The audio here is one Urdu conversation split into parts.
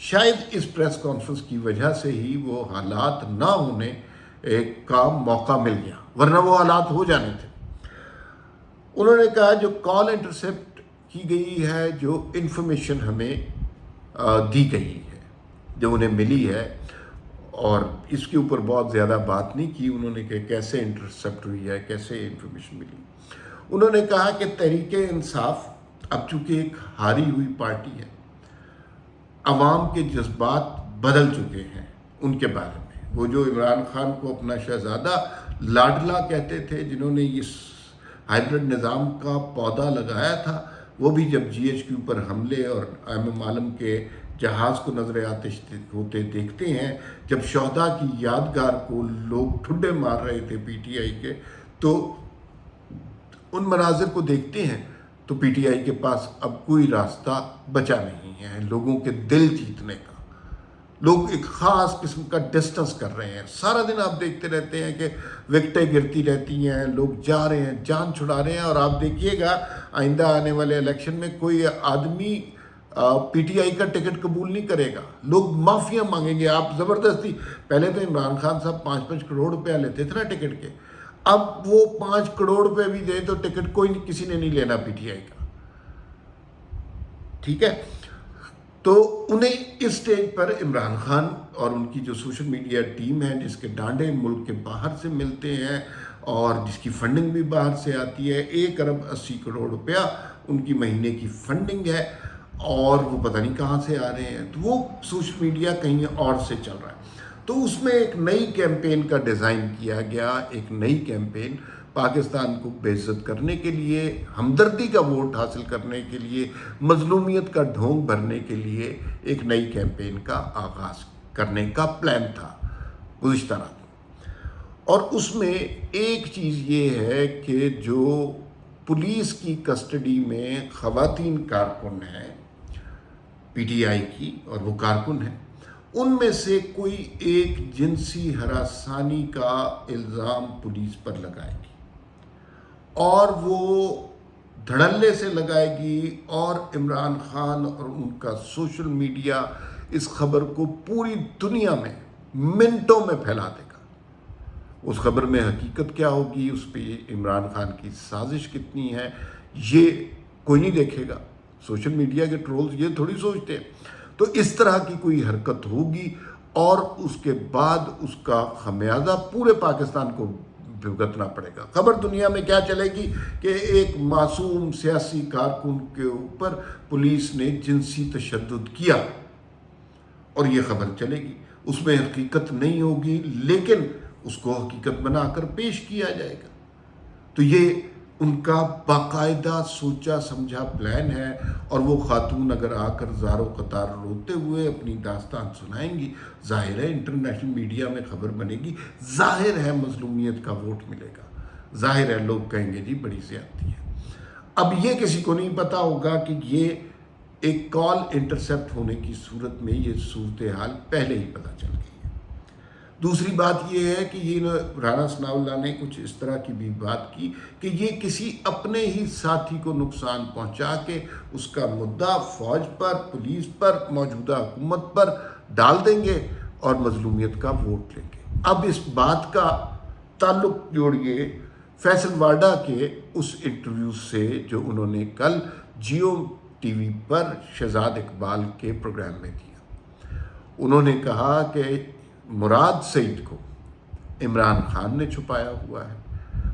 شاید اس پریس کانفرنس کی وجہ سے ہی وہ حالات نہ ہونے کا موقع مل گیا، ورنہ وہ حالات ہو جانے تھے۔ انہوں نے کہا جو کال انٹرسیپٹ کی گئی ہے، جو انفارمیشن ہمیں دی گئی ہے، جو انہیں ملی ہے، اور اس کے اوپر بہت زیادہ بات نہیں کی انہوں نے کہ کیسے انٹرسیپٹ ہوئی ہے، کیسے انفارمیشن ملی۔ انہوں نے کہا کہ تحریک انصاف اب چونکہ ایک ہاری ہوئی پارٹی ہے، عوام کے جذبات بدل چکے ہیں ان کے بارے میں۔ وہ جو عمران خان کو اپنا شہزادہ لاڈلا کہتے تھے، جنہوں نے اس ہائیبرڈ نظام کا پودا لگایا تھا، وہ بھی جب جی ایچ کیو پر حملے اور ایم عالم کے جہاز کو نظر آتش ہوتے دیکھتے ہیں، جب شہداء کی یادگار کو لوگ ٹھڈے مار رہے تھے پی ٹی آئی کے، تو ان مناظر کو دیکھتے ہیں تو پی ٹی آئی کے پاس اب کوئی راستہ بچا نہیں ہے لوگوں کے دل جیتنے کا۔ لوگ ایک خاص قسم کا ڈسٹنس کر رہے ہیں۔ سارا دن آپ دیکھتے رہتے ہیں کہ وکٹیں گرتی رہتی ہیں، لوگ جا رہے ہیں، جان چھڑا رہے ہیں، اور آپ دیکھیے گا آئندہ آنے والے الیکشن میں کوئی آدمی پی ٹی آئی کا ٹکٹ قبول نہیں کرے گا، لوگ معافیاں مانگیں گے۔ آپ زبردستی، پہلے تو عمران خان صاحب 5-5 کروڑ روپیہ لیتے تھے نا ٹکٹ کے، اب وہ 5 کروڑ روپے بھی دے تو ٹکٹ کسی نے نہیں لینا پی ٹی آئی کا، ٹھیک ہے؟ تو انہیں اس سٹیج پر عمران خان اور ان کی جو سوشل میڈیا ٹیم ہے، جس کے ڈانڈے ملک کے باہر سے ملتے ہیں اور جس کی فنڈنگ بھی باہر سے آتی ہے، 1 ارب 80 کروڑ روپیہ ان کی مہینے کی فنڈنگ ہے، اور وہ پتہ نہیں کہاں سے آ رہے ہیں، تو وہ سوشل میڈیا کہیں اور سے چل رہا ہے۔ تو اس میں ایک نئی کیمپین کا ڈیزائن کیا گیا، ایک نئی کیمپین پاکستان کو بے عزت کرنے کے لیے، ہمدردی کا ووٹ حاصل کرنے کے لیے، مظلومیت کا ڈھونگ بھرنے کے لیے ایک نئی کیمپین کا آغاز کرنے کا پلان تھا گزشتہ رات۔ اور اس میں ایک چیز یہ ہے کہ جو پولیس کی کسٹڈی میں خواتین کارکن ہیں پی ٹی آئی کی، اور وہ کارکن ہیں، ان میں سے کوئی ایک جنسی ہراسانی کا الزام پولیس پر لگائے گی، اور وہ دھڑلے سے لگائے گی، اور عمران خان اور ان کا سوشل میڈیا اس خبر کو پوری دنیا میں منٹوں میں پھیلا دے گا۔ اس خبر میں حقیقت کیا ہوگی، اس پہ عمران خان کی سازش کتنی ہے، یہ کوئی نہیں دیکھے گا۔ سوشل میڈیا کے ٹرولز یہ تھوڑی سوچتے ہیں۔ تو اس طرح کی کوئی حرکت ہوگی، اور اس کے بعد اس کا خمیازہ پورے پاکستان کو بھگتنا پڑے گا۔ خبر دنیا میں کیا چلے گی کہ ایک معصوم سیاسی کارکن کے اوپر پولیس نے جنسی تشدد کیا، اور یہ خبر چلے گی۔ اس میں حقیقت نہیں ہوگی، لیکن اس کو حقیقت بنا کر پیش کیا جائے گا۔ تو یہ ان کا باقاعدہ سوچا سمجھا پلان ہے، اور وہ خاتون اگر آ کر زار و قطار روتے ہوئے اپنی داستان سنائیں گی، ظاہر ہے انٹرنیشنل میڈیا میں خبر بنے گی، ظاہر ہے مظلومیت کا ووٹ ملے گا، ظاہر ہے لوگ کہیں گے جی بڑی زیادتی ہے۔ اب یہ کسی کو نہیں پتا ہوگا کہ یہ ایک کال انٹرسیپٹ ہونے کی صورت میں یہ صورتحال پہلے ہی پتہ چل گئی ہے۔ دوسری بات یہ ہے کہ یہ رانا ثناء اللہ نے کچھ اس طرح کی بھی بات کی کہ یہ کسی اپنے ہی ساتھی کو نقصان پہنچا کے اس کا مدعا فوج پر، پولیس پر، موجودہ حکومت پر ڈال دیں گے اور مظلومیت کا ووٹ لیں گے۔ اب اس بات کا تعلق جوڑیے فیصل واڈا کے اس انٹرویو سے جو انہوں نے کل جیو ٹی وی پر شہزاد اقبال کے پروگرام میں دیا۔ انہوں نے کہا کہ مراد سعید کو عمران خان نے چھپایا ہوا ہے،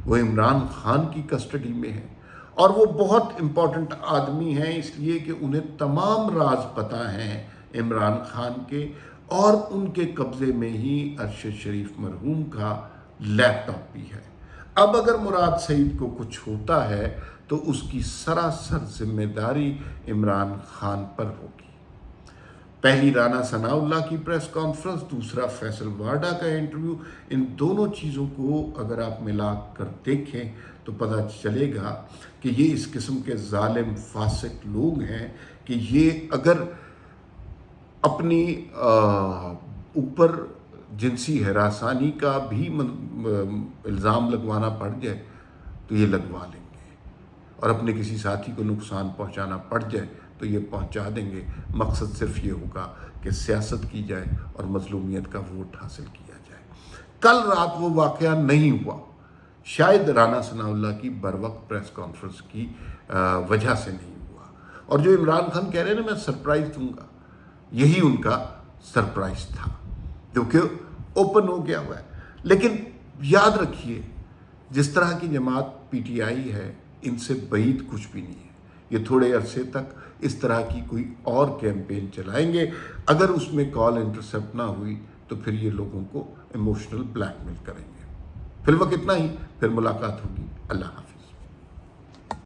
وہ عمران خان کی کسٹڈی میں ہے، اور وہ بہت امپورٹنٹ آدمی ہیں اس لیے کہ انہیں تمام راز پتہ ہیں عمران خان کے، اور ان کے قبضے میں ہی ارشد شریف مرحوم کا لیپ ٹاپ بھی ہے۔ اب اگر مراد سعید کو کچھ ہوتا ہے تو اس کی سراسر ذمہ داری عمران خان پر ہوگی۔ پہلی رانا ثناء اللہ کی پریس کانفرنس، دوسرا فیصل واڈا کا انٹرویو، ان دونوں چیزوں کو اگر آپ ملا کر دیکھیں تو پتہ چلے گا کہ یہ اس قسم کے ظالم فاسق لوگ ہیں کہ یہ اگر اپنی اوپر جنسی ہراسانی کا بھی الزام لگوانا پڑ جائے تو یہ لگوا لیں گے، اور اپنے کسی ساتھی کو نقصان پہنچانا پڑ جائے تو یہ پہنچا دیں گے. مقصد صرف یہ ہوگا کہ سیاست کی جائے اور مظلومیت کا ووٹ حاصل کیا جائے. کل رات وہ واقعہ نہیں ہوا، شاید رانا ثناء اللہ کی بر وقت پریس کانفرنس کی وجہ سے نہیں ہوا. اور جو عمران خان کہہ رہے ہیں نا میں سرپرائز دوں گا، یہی ان کا سرپرائز تھا جو کہ اوپن ہو گیا ہوا ہے. لیکن یاد رکھیے جس طرح کی جماعت پی ٹی آئی ہے ان سے بعید کچھ بھی نہیں ہے. یہ تھوڑے عرصے تک اس طرح کی کوئی اور کیمپین چلائیں گے. اگر اس میں کال انٹرسیپٹ نہ ہوئی تو پھر یہ لوگوں کو ایموشنل بلیک میل کریں گے. فی الوقت اتنا ہی، پھر ملاقات ہوگی. اللہ حافظ.